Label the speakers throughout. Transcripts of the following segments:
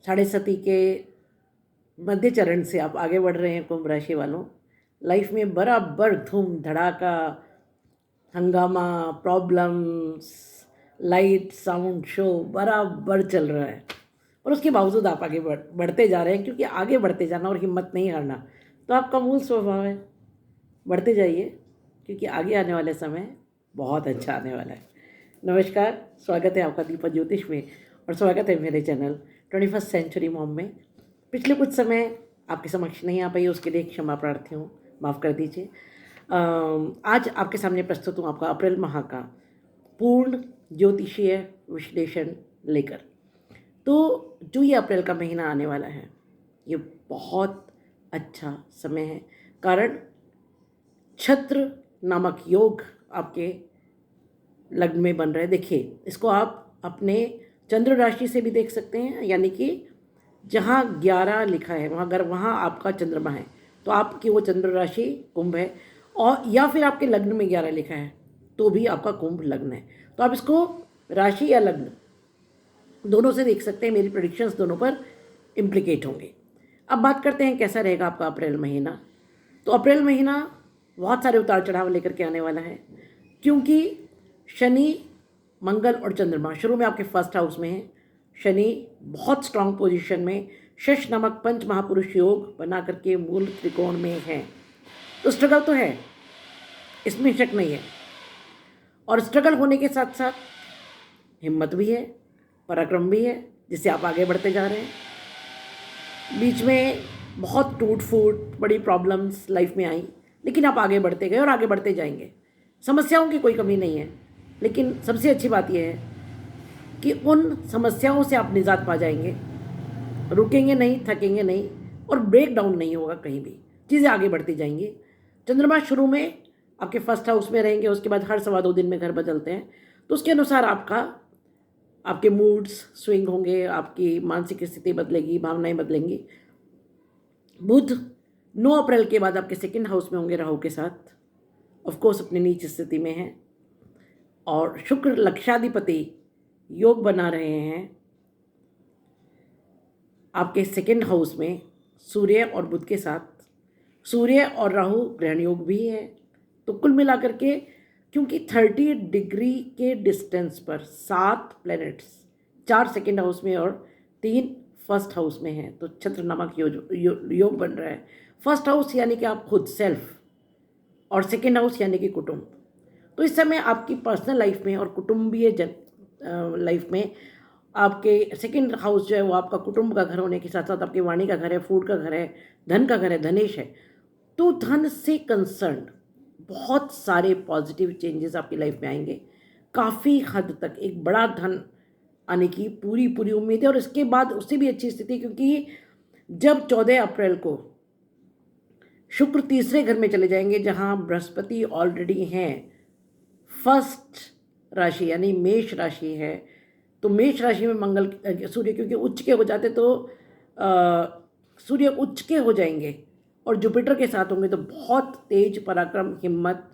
Speaker 1: साढ़े सती के मध्य चरण से आप आगे बढ़ रहे हैं कुंभ राशि वालों। लाइफ में बराबर धूम धड़ाका, हंगामा, प्रॉब्लम्स, लाइट साउंड शो बराबर चल रहा है और उसके बावजूद आप आगे बढ़ते जा रहे हैं, क्योंकि आगे बढ़ते जाना और हिम्मत नहीं हारना तो आपका मूल स्वभाव है। बढ़ते जाइए, क्योंकि आगे आने वाले समय बहुत अच्छा आने वाला है। नमस्कार, स्वागत है आपका दीपक ज्योतिष में और स्वागत है मेरे चैनल 21st सेंचुरी मॉम में। पिछले कुछ समय आपके समक्ष नहीं आ पाई, उसके लिए क्षमा प्रार्थी हूँ, माफ़ कर दीजिए। आज आपके सामने प्रस्तुत हूँ आपका अप्रैल माह का पूर्ण ज्योतिषीय विश्लेषण लेकर। तो जो ये अप्रैल का महीना आने वाला है, ये बहुत अच्छा समय है, कारण छत्र नामक योग आपके लग्न में बन रहा है। देखिए, इसको आप अपने चंद्र राशि से भी देख सकते हैं, यानी कि जहाँ 11 लिखा है वहाँ, अगर वहाँ आपका चंद्रमा है तो आपकी वो चंद्र राशि कुंभ है, और या फिर आपके लग्न में 11 लिखा है तो भी आपका कुंभ लग्न है। तो आप इसको राशि या लग्न दोनों से देख सकते हैं। मेरी प्रेडिक्शंस दोनों पर इम्प्लीकेट होंगे। अब बात करते हैं कैसा रहेगा आपका अप्रैल महीना। तो अप्रैल महीना बहुत सारे उतार चढ़ाव लेकर के आने वाला है, क्योंकि शनि, मंगल और चंद्रमा शुरू में आपके फर्स्ट हाउस में है। शनि बहुत स्ट्रांग पोजीशन में शश नामक पंच महापुरुष योग बना करके मूल त्रिकोण में है। तो स्ट्रगल तो है, इसमें शक नहीं है, और स्ट्रगल होने के साथ साथ हिम्मत भी है, पराक्रम भी है, जिससे आप आगे बढ़ते जा रहे हैं। बीच में बहुत टूट फूट, बड़ी प्रॉब्लम्स लाइफ में आई, लेकिन आप आगे बढ़ते गए और आगे बढ़ते जाएंगे। समस्याओं की कोई कमी नहीं है, लेकिन सबसे अच्छी बात यह है कि उन समस्याओं से आप निजात पा जाएंगे, रुकेंगे नहीं, थकेंगे नहीं और ब्रेक डाउन नहीं होगा कहीं भी, चीज़ें आगे बढ़ती जाएंगी। चंद्रमा शुरू में आपके फर्स्ट हाउस में रहेंगे, उसके बाद हर 2.25 दिन में घर बदलते हैं, तो उसके अनुसार आपके मूड्स स्विंग होंगे, आपकी मानसिक स्थिति बदलेगी, भावनाएं बदलेंगी। बुध 9 अप्रैल के बाद आपके सेकंड हाउस में होंगे राहु के साथ, ऑफकोर्स अपनी नीच स्थिति में है, और शुक्र लक्षाधिपति योग बना रहे हैं आपके सेकंड हाउस में सूर्य और बुध के साथ। सूर्य और राहु ग्रहण योग भी है। तो कुल मिलाकर के, क्योंकि 30 डिग्री के डिस्टेंस पर 7 प्लैनेट्स, 4 सेकंड हाउस में और 3 फर्स्ट हाउस में हैं, तो छत्र नामक योग बन रहा है। फर्स्ट हाउस यानी कि आप खुद सेल्फ, और सेकंड हाउस यानी कि कुटुंब। तो इस समय आपकी पर्सनल लाइफ में और कुटुंबीय लाइफ में आपके सेकंड हाउस जो है वो आपका कुटुंब का घर होने के साथ साथ आपकी वाणी का घर है, फूड का घर है, धन का घर है, धनेश है। तो धन से कंसर्न बहुत सारे पॉजिटिव चेंजेस आपकी लाइफ में आएंगे। काफ़ी हद तक एक बड़ा धन आने की पूरी पूरी उम्मीद है, और इसके बाद उससे भी अच्छी स्थिति, क्योंकि जब 14 अप्रैल को शुक्र तीसरे घर में चले जाएंगे, जहां बृहस्पति ऑलरेडी हैं, फर्स्ट राशि यानी मेष राशि है, तो मेष राशि में मंगल सूर्य क्योंकि उच्च के हो जाते, तो सूर्य उच्च के हो जाएंगे और जुपिटर के साथ होंगे, तो बहुत तेज पराक्रम, हिम्मत,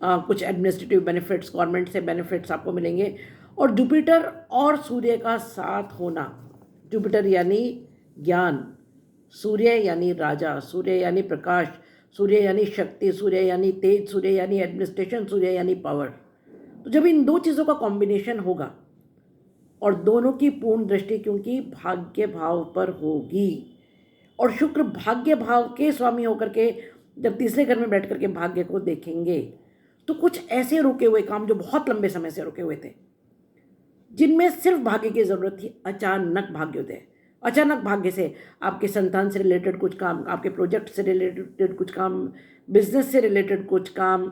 Speaker 1: कुछ एडमिनिस्ट्रेटिव बेनिफिट्स, गवर्नमेंट से बेनिफिट्स आपको मिलेंगे। और जुपिटर और सूर्य का साथ होना, जुपिटर यानी ज्ञान, सूर्य यानी राजा, सूर्य यानी प्रकाश, सूर्य यानी शक्ति, सूर्य यानी तेज, सूर्य यानी एडमिनिस्ट्रेशन, सूर्य यानी पावर। तो जब इन दो चीज़ों का कॉम्बिनेशन होगा और दोनों की पूर्ण दृष्टि क्योंकि भाग्य भाव पर होगी, और शुक्र भाग्य भाव के स्वामी होकर के जब तीसरे घर में बैठ करके भाग्य को देखेंगे, तो कुछ ऐसे रुके हुए काम जो बहुत लंबे समय से रुके हुए थे, जिनमें सिर्फ भाग्य की जरूरत थी, अचानक भाग्योदय। अचानक भाग्य से आपके संतान से रिलेटेड कुछ काम, आपके प्रोजेक्ट से रिलेटेड कुछ काम, बिजनेस से रिलेटेड कुछ काम,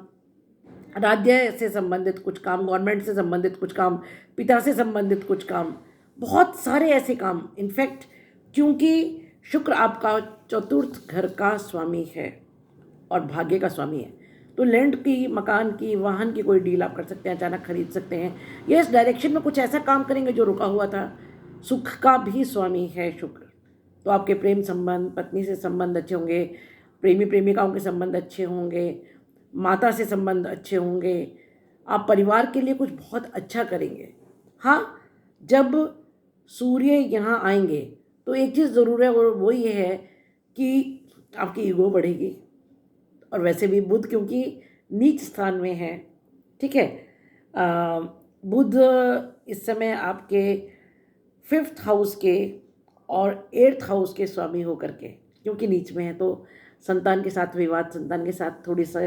Speaker 1: राज्य से संबंधित कुछ काम, गवर्नमेंट से संबंधित कुछ काम, पिता से संबंधित कुछ काम, बहुत सारे ऐसे काम। इनफैक्ट क्योंकि शुक्र आपका चतुर्थ घर का स्वामी है और भाग्य का स्वामी है, तो लैंड की, मकान की, वाहन की कोई डील आप कर सकते हैं, अचानक खरीद सकते हैं, या इस डायरेक्शन में कुछ ऐसा काम करेंगे जो रुका हुआ था। सुख का भी स्वामी है शुक्र, तो आपके प्रेम संबंध, पत्नी से संबंध अच्छे होंगे, प्रेमी प्रेमिकाओं के संबंध अच्छे होंगे, माता से संबंध अच्छे होंगे, आप परिवार के लिए कुछ बहुत अच्छा करेंगे। हाँ, जब सूर्य यहाँ आएंगे तो एक चीज़ ज़रूर है, और वो ये है कि आपकी ईगो बढ़ेगी। और वैसे भी बुध क्योंकि नीच स्थान में है, ठीक है, बुध इस समय आपके 5th हाउस के और 8th हाउस के स्वामी होकर के क्योंकि नीच में है, तो संतान के साथ विवाद, संतान के साथ थोड़ी सा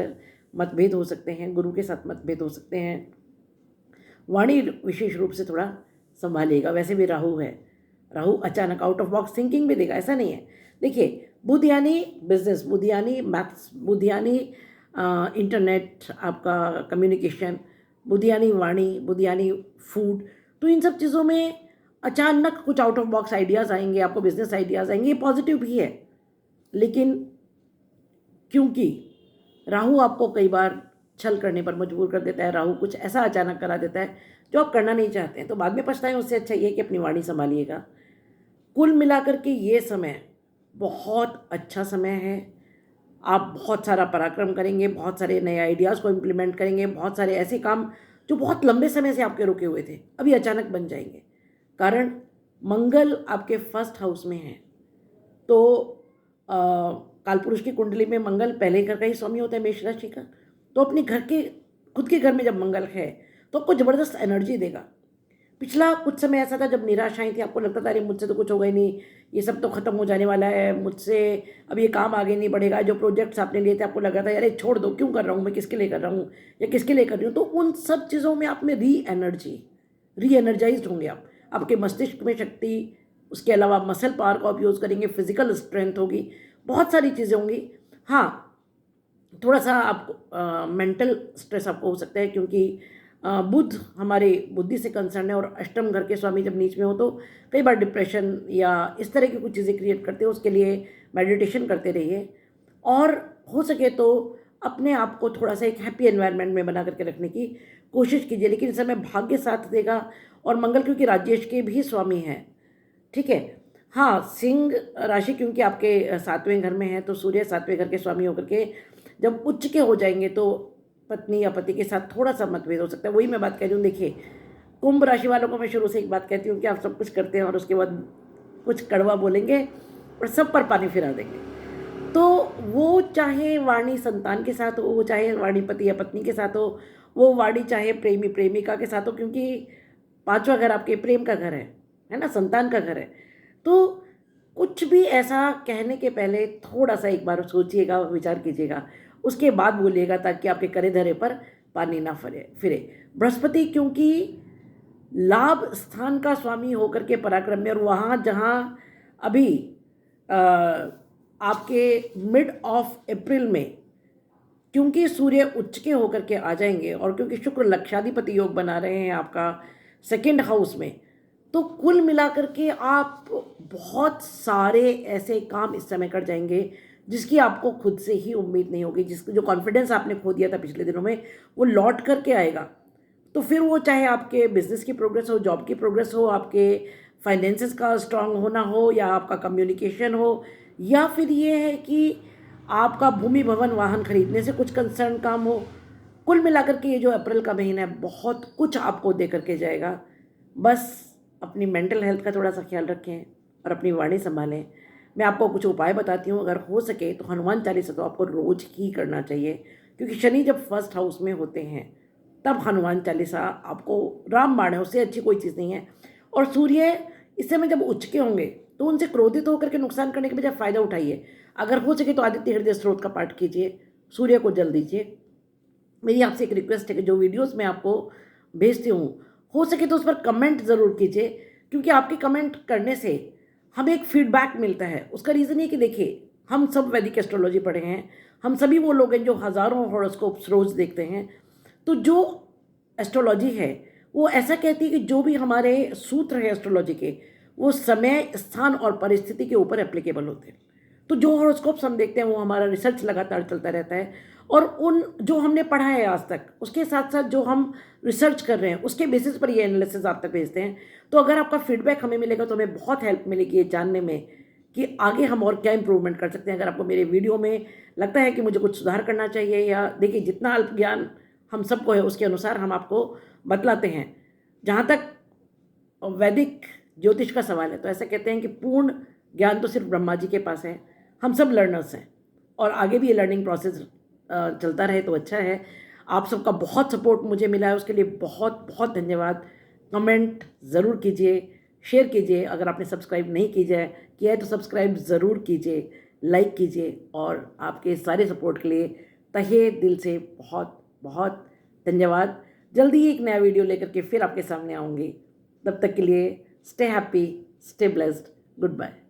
Speaker 1: मतभेद हो सकते हैं, गुरु के साथ मतभेद हो सकते हैं। वाणी विशेष रूप से थोड़ा संभालिएगा। वैसे भी राहु है, राहु अचानक आउट ऑफ बॉक्स थिंकिंग भी देगा, ऐसा नहीं है। देखिए, बुध यानी बिजनेस, बुध यानी मैथ्स, बुध यानी इंटरनेट, आपका कम्युनिकेशन, बुध यानी वाणी, बुध यानी फूड। तो इन सब चीज़ों में अचानक कुछ आउट ऑफ बॉक्स आइडियाज़ आएंगे, आपको बिजनेस आइडियाज़ आएंगे, ये पॉजिटिव भी है। लेकिन क्योंकि राहु आपको कई बार छल करने पर मजबूर कर देता है, राहु कुछ ऐसा अचानक करा देता है जो आप करना नहीं चाहते हैं, तो बाद में पछताएं, उससे अच्छा ये कि अपनी वाणी संभालिएगा। कुल मिलाकर के ये समय बहुत अच्छा समय है। आप बहुत सारा पराक्रम करेंगे, बहुत सारे नए आइडियाज़ को इम्प्लीमेंट करेंगे, बहुत सारे ऐसे काम जो बहुत लंबे समय से आपके रुके हुए थे अभी अचानक बन जाएंगे। कारण मंगल आपके 1st हाउस में है, तो कालपुरुष की कुंडली में मंगल पहले घर का ही स्वामी होता है, मेष राशि का। तो अपने घर के, खुद के घर में जब मंगल है तो आपको ज़बरदस्त एनर्जी देगा। पिछला कुछ समय ऐसा था जब निराशाएं थी, आपको लगता था अरे मुझसे तो कुछ होगा ही नहीं, ये सब तो ख़त्म हो जाने वाला है, मुझसे अब ये काम आगे नहीं बढ़ेगा। जो प्रोजेक्ट्स आपने लिए थे आपको लगा था अरे छोड़ दो, क्यों कर रहा हूँ मैं, किसके लिए कर रहा हूँ या किसके लिए कर रही हूँ। तो उन सब चीज़ों में आप में री एनर्जाइज होंगे आप, आपके मस्तिष्क में शक्ति, उसके अलावा मसल पावर का आप यूज़ करेंगे, फिजिकल स्ट्रेंथ होगी, बहुत सारी चीज़ें होंगी। हाँ, थोड़ा सा आपको मेंटल स्ट्रेस आपको हो सकता है, क्योंकि बुध हमारे बुद्धि से कंसर्न है, और अष्टम घर के स्वामी जब नीच में हो तो कई बार डिप्रेशन या इस तरह की कुछ चीज़ें क्रिएट करते हो। उसके लिए मेडिटेशन करते रहिए, और हो सके तो अपने आप को थोड़ा सा एक हैप्पी एनवायरनमेंट में बना करके रखने की कोशिश कीजिए। लेकिन इस समय भाग्य साथ देगा, और मंगल क्योंकि राजेश के भी स्वामी हैं, ठीक है। हाँ, सिंह राशि क्योंकि आपके 7वें घर में है, तो सूर्य 7वें घर के स्वामी होकर के जब उच्च के हो जाएंगे तो पत्नी या पति के साथ थोड़ा सा मतभेद हो सकता है। वही मैं बात कह रही हूँ। देखिए, कुंभ राशि वालों को मैं शुरू से एक बात कहती हूँ कि आप सब कुछ करते हैं और उसके बाद कुछ कड़वा बोलेंगे और सब पर पानी फिरा देंगे। तो वो चाहे वाणी संतान के साथ हो, वो चाहे वाणी पति या पत्नी के साथ हो, वो वाणी चाहे प्रेमी प्रेमिका के साथ हो, क्योंकि 5वां घर आपके प्रेम का घर है ना, संतान का घर है। तो कुछ भी ऐसा कहने के पहले थोड़ा सा एक बार सोचिएगा, विचार कीजिएगा, उसके बाद बोलिएगा, ताकि आपके करे धरे पर पानी ना फिरे। बृहस्पति क्योंकि लाभ स्थान का स्वामी होकर के पराक्रम में, और वहाँ जहाँ अभी आपके मिड ऑफ अप्रैल में क्योंकि सूर्य उच्च के होकर के आ जाएंगे, और क्योंकि शुक्र लक्षाधिपति योग बना रहे हैं आपका 2nd हाउस में, तो कुल मिलाकर के आप बहुत सारे ऐसे काम इस समय कर जाएंगे जिसकी आपको खुद से ही उम्मीद नहीं होगी। जिसको जो कॉन्फिडेंस आपने खो दिया था पिछले दिनों में, वो लौट करके आएगा। तो फिर वो चाहे आपके बिजनेस की प्रोग्रेस हो, जॉब की प्रोग्रेस हो, आपके फाइनेंसेस का स्ट्रांग होना हो, या आपका कम्युनिकेशन हो, या फिर ये है कि आपका भूमि भवन वाहन खरीदने से कुछ कंसर्न काम हो। कुल मिलाकर के ये जो अप्रैल का महीना है बहुत कुछ आपको दे करके जाएगा। बस अपनी मेंटल हेल्थ का थोड़ा सा ख्याल रखें और अपनी वाणी संभालें। मैं आपको कुछ उपाय बताती हूँ, अगर हो सके तो हनुमान चालीसा तो आपको रोज ही करना चाहिए, क्योंकि शनि जब 1st हाउस में होते हैं तब हनुमान चालीसा आपको रामबाण है, उससे अच्छी कोई चीज़ नहीं है। और सूर्य इस समय जब उच्च के होंगे तो उनसे क्रोधित होकर के नुकसान करने के बजाय फ़ायदा उठाइए। अगर हो सके तो आदित्य हृदय स्त्रोत का पाठ कीजिए, सूर्य को जल दीजिए। मेरी आपसे एक रिक्वेस्ट है कि जो वीडियोस मैं आपको भेजती हूँ, हो सके तो उस पर कमेंट ज़रूर कीजिए, क्योंकि आपके कमेंट करने से हमें एक फीडबैक मिलता है। उसका रीज़न ये कि देखिए, हम सब वैदिक एस्ट्रोलॉजी पढ़े हैं, हम सभी वो लोग हैं जो हज़ारों हॉरोस्कोप्स रोज़ देखते हैं। तो जो एस्ट्रोलॉजी है वो ऐसा कहती है कि जो भी हमारे सूत्र हैं एस्ट्रोलॉजी के, वो समय, स्थान और परिस्थिति के ऊपर एप्लीकेबल होते हैं। तो जो हॉरोस्कोप्स हम देखते हैं वो हमारा रिसर्च लगातार चलता रहता है, और उन जो हमने पढ़ा है आज तक उसके साथ साथ जो हम रिसर्च कर रहे हैं उसके बेसिस पर ये एनालिसिस आप तक भेजते हैं। तो अगर आपका फीडबैक हमें मिलेगा तो हमें बहुत हेल्प मिलेगी ये जानने में कि आगे हम और क्या इंप्रूवमेंट कर सकते हैं। अगर आपको मेरे वीडियो में लगता है कि मुझे कुछ सुधार करना चाहिए, या देखिए जितना अल्प ज्ञान हम सबको है उसके अनुसार हम आपको बतलाते हैं। जहाँ तक वैदिक ज्योतिष का सवाल है, तो ऐसा कहते हैं कि पूर्ण ज्ञान तो सिर्फ ब्रह्मा जी के पास है, हम सब लर्नर्स हैं और आगे भी ये लर्निंग प्रोसेस चलता रहे तो अच्छा है। आप सबका बहुत सपोर्ट मुझे मिला है, उसके लिए बहुत बहुत धन्यवाद। कमेंट ज़रूर कीजिए, शेयर कीजिए, अगर आपने सब्सक्राइब नहीं किया है तो सब्सक्राइब ज़रूर कीजिए, लाइक कीजिए और आपके सारे सपोर्ट के लिए तहे दिल से बहुत बहुत धन्यवाद। जल्दी ही एक नया वीडियो लेकर के फिर आपके सामने आऊँगी। तब तक के लिए stay happy, stay blessed, good bye.